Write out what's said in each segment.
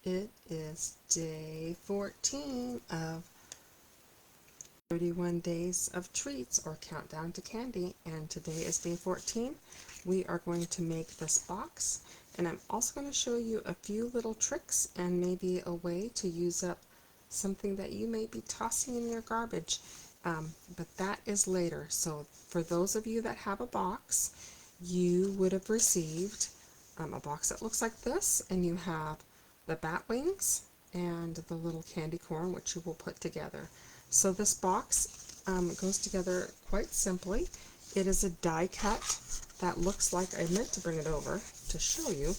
It is day 14 of 31 days of treats or countdown to candy, and today is day 14. We are going to make this box, and I'm also going to show you a few little tricks and maybe a way to use up something that you may be tossing in your garbage, but that is later. So for those of you that have a box, you would have received a box that looks like this, and you have the bat wings and the little candy corn, which you will put together. So this box goes together quite simply. It is a die cut that looks like, I meant to bring it over to show you,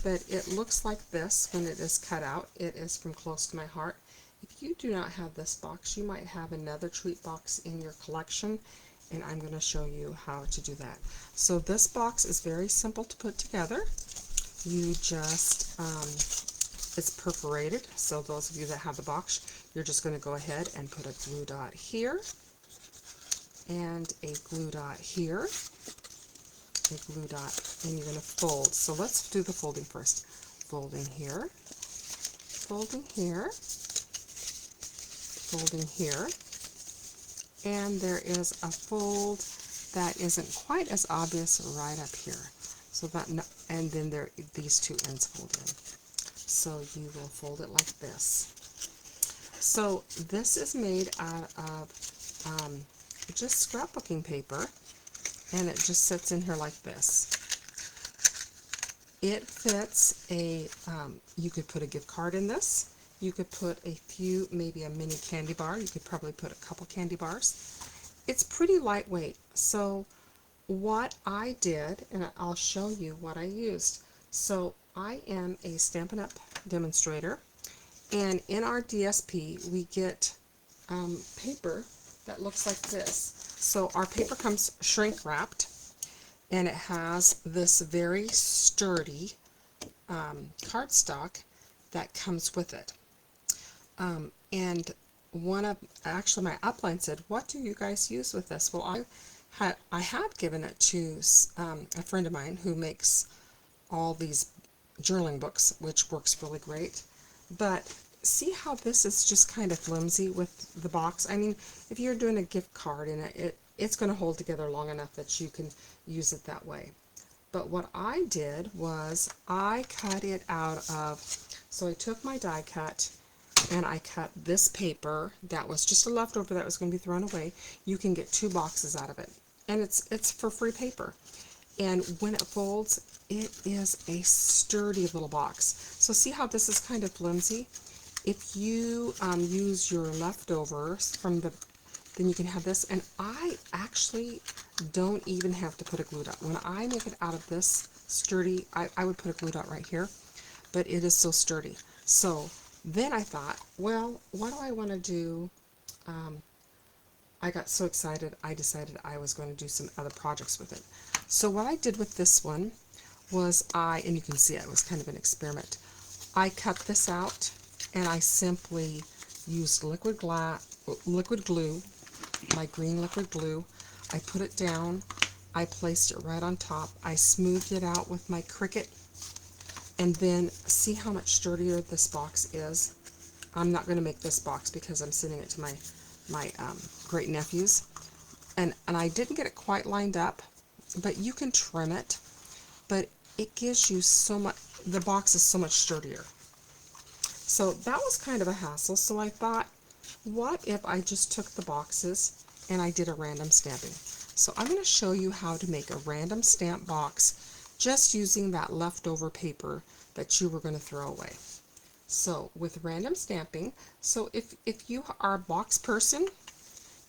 but it looks like this when it is cut out. It is from Close to My Heart. If you do not have this box, you might have another treat box in your collection, and I'm going to show you how to do that. So this box is very simple to put together. You just it's perforated, so those of you that have the box, you're just going to go ahead and put a glue dot here and a glue dot here, a glue dot, and you're going to fold. So let's do the folding first. Folding here, folding here, folding here, and there is a fold that isn't quite as obvious right up here. So that, and then there, these two ends fold in. So you will fold it like this. So this is made out of just scrapbooking paper, and it just sits in here like this. It fits a, you could put a gift card in this. You could put a few, maybe a mini candy bar. You could probably put a couple candy bars. It's pretty lightweight. So what I did, and I'll show you what I used. So I am a Stampin' Up! Demonstrator, and in our DSP we get paper that looks like this. So our paper comes shrink wrapped, and it has this very sturdy cardstock that comes with it. And one of, actually my upline said, what do you guys use with this? Well, I have given it to a friend of mine who makes all these journaling books, which works really great. But see how this is just kind of flimsy with the box? I mean, if you're doing a gift card in it, it's going to hold together long enough that you can use it that way. But what I did was I cut it out of, so I took my die cut and I cut this paper that was just a leftover that was going to be thrown away. You can get 2 boxes out of it, and it's for free paper. And when it folds, it is a sturdy little box. So see how this is kind of flimsy? If you use your leftovers from the, then you can have this. And I actually don't even have to put a glue dot. When I make it out of this sturdy, I would put a glue dot right here, but it is so sturdy. So then I thought, well, what do I want to do? I got so excited, I decided I was going to do some other projects with it. So what I did with this one was and you can see it was kind of an experiment. I cut this out, and I simply used liquid glue, my green liquid glue. I put it down, I placed it right on top, I smoothed it out with my Cricut, and then see how much sturdier this box is. I'm not going to make this box because I'm sending it to my great nephews, and I didn't get it quite lined up, but you can trim it, but it gives you so much, the box is so much sturdier. So that was kind of a hassle, so I thought, what if I just took the boxes and I did a random stamping? So I'm going to show you how to make a random stamp box just using that leftover paper that you were going to throw away. So with random stamping, so if you are a box person,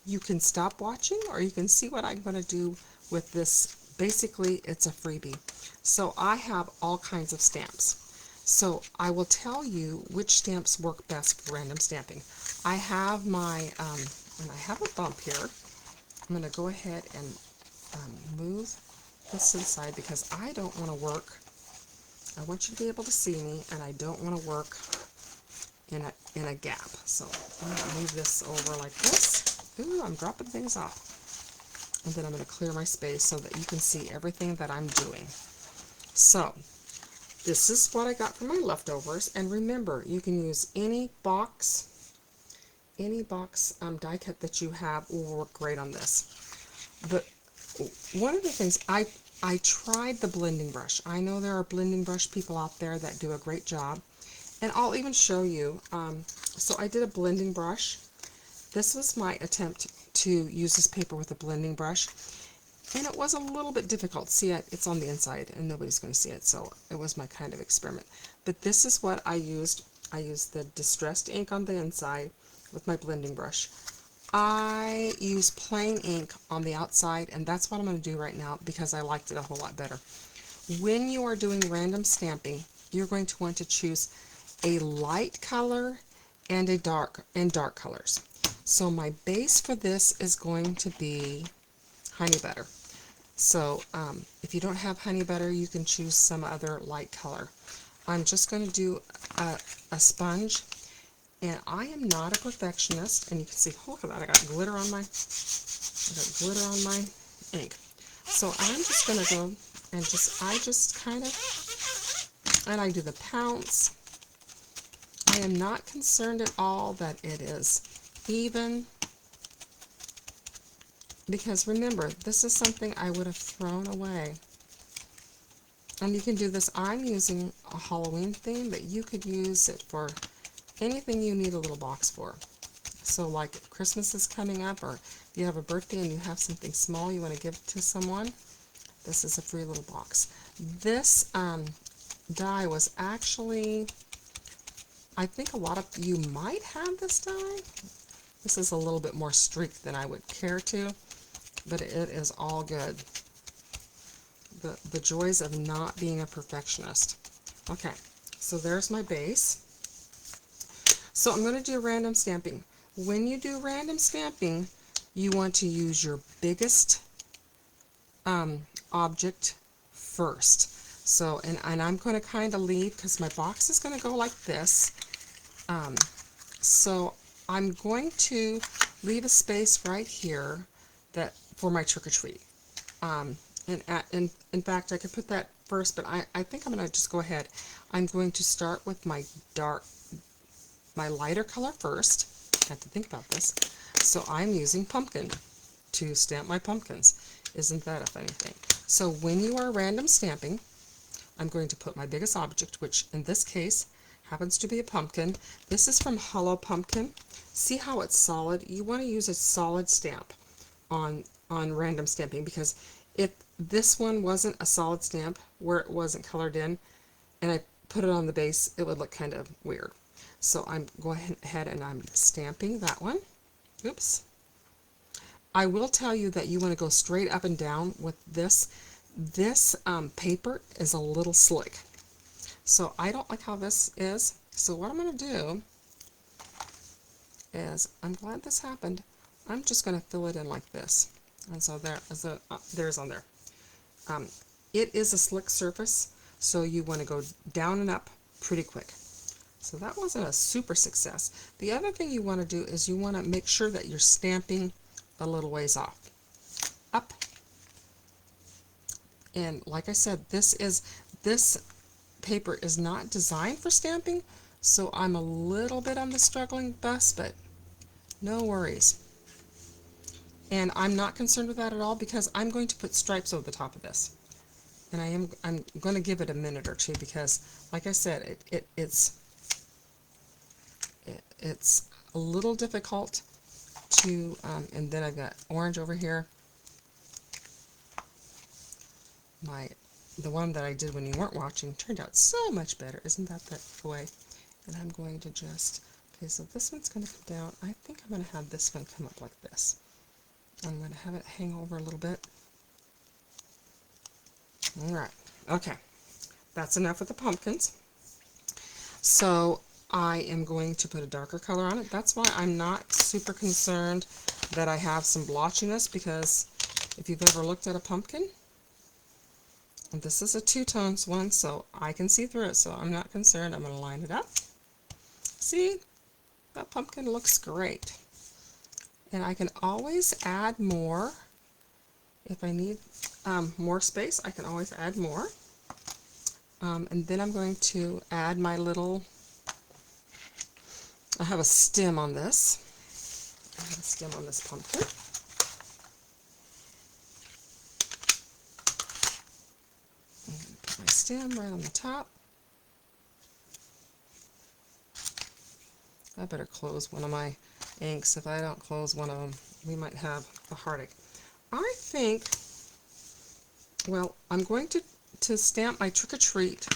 you can stop watching, or you can see what I'm going to do with this. Basically, it's a freebie. So I have all kinds of stamps. So I will tell you which stamps work best for random stamping. I have my, and I have a bump here. I'm going to go ahead and move this to the side because I don't want to work. I want you to be able to see me, and I don't want to work in a gap. So I'm going to move this over like this. Ooh, I'm dropping things off. And then I'm going to clear my space so that you can see everything that I'm doing. So this is what I got from my leftovers. And remember, you can use any box die cut that you have will work great on this. But one of the things, I tried the blending brush. I know there are blending brush people out there that do a great job, and I'll even show you. So I did a blending brush. This was my attempt to use this paper with a blending brush, and it was a little bit difficult. See, it's on the inside, and nobody's going to see it, so it was my kind of experiment. But this is what I used. I used the distressed ink on the inside with my blending brush. I use plain ink on the outside, and that's what I'm going to do right now because I liked it a whole lot better. When you are doing random stamping, you're going to want to choose a light color and a dark colors. So my base for this is going to be honey butter. So if you don't have honey butter, you can choose some other light color. I'm just going to do a sponge. And I am not a perfectionist, and you can see, look at that, I got glitter on my ink. So I'm just going to go and I just kind of, and I do the pounce. I am not concerned at all that it is even, because remember, this is something I would have thrown away. And you can do this, I'm using a Halloween theme, but you could use it for anything you need a little box for. So like if Christmas is coming up, or you have a birthday and you have something small you want to give to someone, this is a free little box. This die was actually, I think a lot of you might have this die. This is a little bit more streaked than I would care to, but it is all good. The joys of not being a perfectionist. Okay, so there's my base. So I'm going to do random stamping. When you do random stamping, you want to use your biggest object first. So, and I'm going to kind of leave, because my box is going to go like this. So I'm going to leave a space right here for my trick-or-treat. In fact, I could put that first, but I think I'm going to just go ahead. I'm going to start with my lighter color first. I have to think about this. So I'm using pumpkin to stamp my pumpkins. Isn't that a funny thing? So when you are random stamping, I'm going to put my biggest object, which in this case happens to be a pumpkin. This is from Hello Pumpkin. See how it's solid? You want to use a solid stamp on random stamping, because if this one wasn't a solid stamp where it wasn't colored in, and I put it on the base, it would look kind of weird. So I'm going ahead and I'm stamping that one. Oops. I will tell you that you want to go straight up and down with this. This paper is a little slick. So I don't like how this is. So what I'm going to do is, I'm glad this happened, I'm just going to fill it in like this. And so there's on there. It is a slick surface, so you want to go down and up pretty quick. So that wasn't a super success. The other thing you want to do is you want to make sure that you're stamping a little ways off. Up. And like I said, this paper is not designed for stamping, so I'm a little bit on the struggling bus, but no worries. And I'm not concerned with that at all, because I'm going to put stripes over the top of this. And I'm going to give it a minute or two, because like I said, it's a little difficult to, and then I've got orange over here. The one that I did when you weren't watching turned out so much better. Isn't that the way? And I'm going to just, okay, so this one's going to come down. I think I'm going to have this one come up like this. I'm going to have it hang over a little bit. Alright, okay. That's enough with the pumpkins. So I am going to put a darker color on it. That's why I'm not super concerned that I have some blotchiness, because if you've ever looked at a pumpkin, and this is a two-tones one, so I can see through it, so I'm not concerned. I'm going to line it up. See? That pumpkin looks great. And I can always add more. If I need more space, I can always add more. And then I'm going to add my little, I have a stem on this. I have a stem on this pumpkin. I'm going to put my stem right on the top. I better close one of my inks. If I don't close one of them, we might have a heartache. I think, well, I'm going to stamp my trick or treat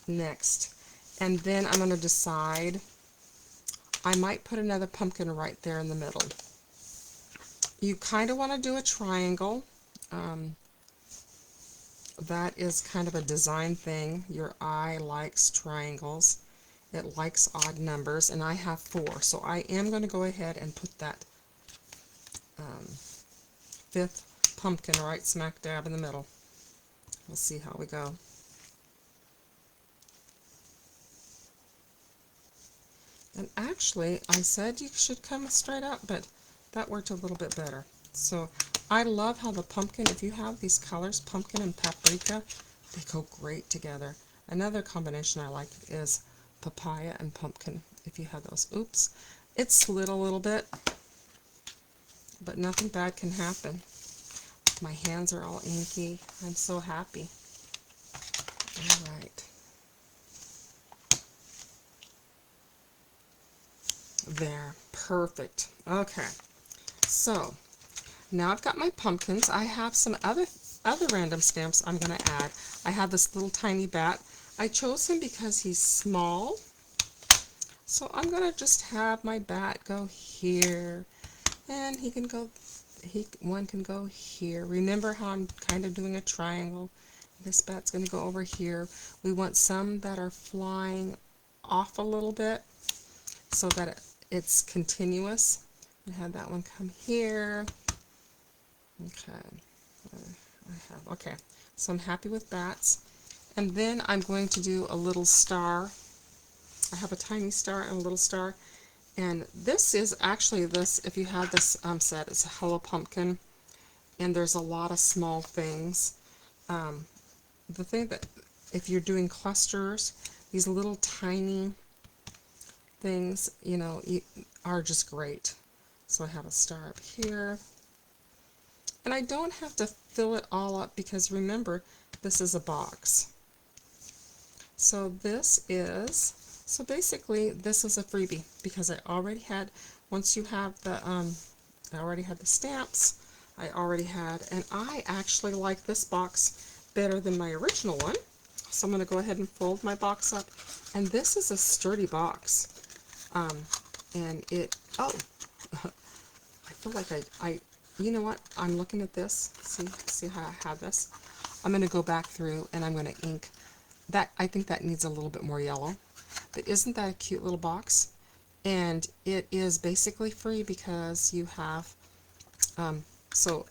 next, and then I'm going to decide. I might put another pumpkin right there in the middle. You kind of want to do a triangle. That is kind of a design thing. Your eye likes triangles. It likes odd numbers, and I have 4, so I am going to go ahead and put that 5th pumpkin right smack dab in the middle. We'll see how we go. And actually, I said you should come straight up, but that worked a little bit better. So I love how the pumpkin, if you have these colors, pumpkin and paprika, they go great together. Another combination I like is papaya and pumpkin, if you have those. Oops, it slid a little bit, but nothing bad can happen. My hands are all inky. I'm so happy. All right. There, perfect. Okay, so now I've got my pumpkins. I have some other random stamps I'm going to add. I have this little tiny bat. I chose him because he's small, so I'm going to just have my bat go here, and he can go. One can go here. Remember how I'm kind of doing a triangle. This bat's going to go over here. We want some that are flying off a little bit so that it's continuous. I have that one come here. Okay, so I'm happy with bats. And then I'm going to do a little star. I have a tiny star and a little star. And this is actually this, if you have this set, it's a Hello Pumpkin. And there's a lot of small things. The thing that, if you're doing clusters, these little tiny things, you know, are just great. So I have a star up here. And I don't have to fill it all up because remember, this is a box. So basically this is a freebie because I already had, once you have the, I already had the stamps, and I actually like this box better than my original one. So I'm going to go ahead and fold my box up. And this is a sturdy box. And it, oh, I feel like you know what, I'm looking at this, see how I have this? I'm going to go back through and I'm going to ink that. I think that needs a little bit more yellow, but isn't that a cute little box? And it is basically free because you have, so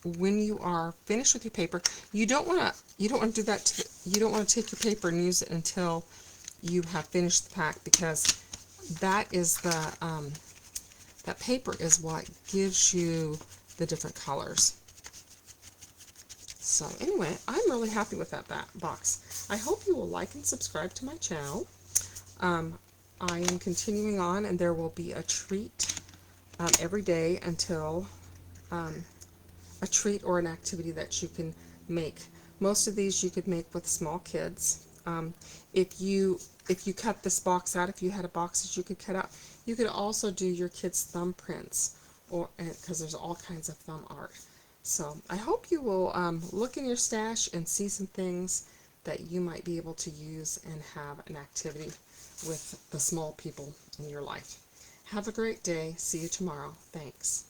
when you are finished with your paper, you don't want to do that, you don't want to take your paper and use it until you have finished the pack, because that is the, that paper is what gives you the different colors. So anyway, I'm really happy with that box. I hope you will like and subscribe to my channel. I am continuing on, and there will be a treat every day until a treat or an activity that you can make. Most of these you could make with small kids. If you cut this box out, if you had a box that you could cut out, you could also do your kids' thumbprints, or because there's all kinds of thumb art. So I hope you will look in your stash and see some things that you might be able to use and have an activity with the small people in your life. Have a great day. See you tomorrow. Thanks.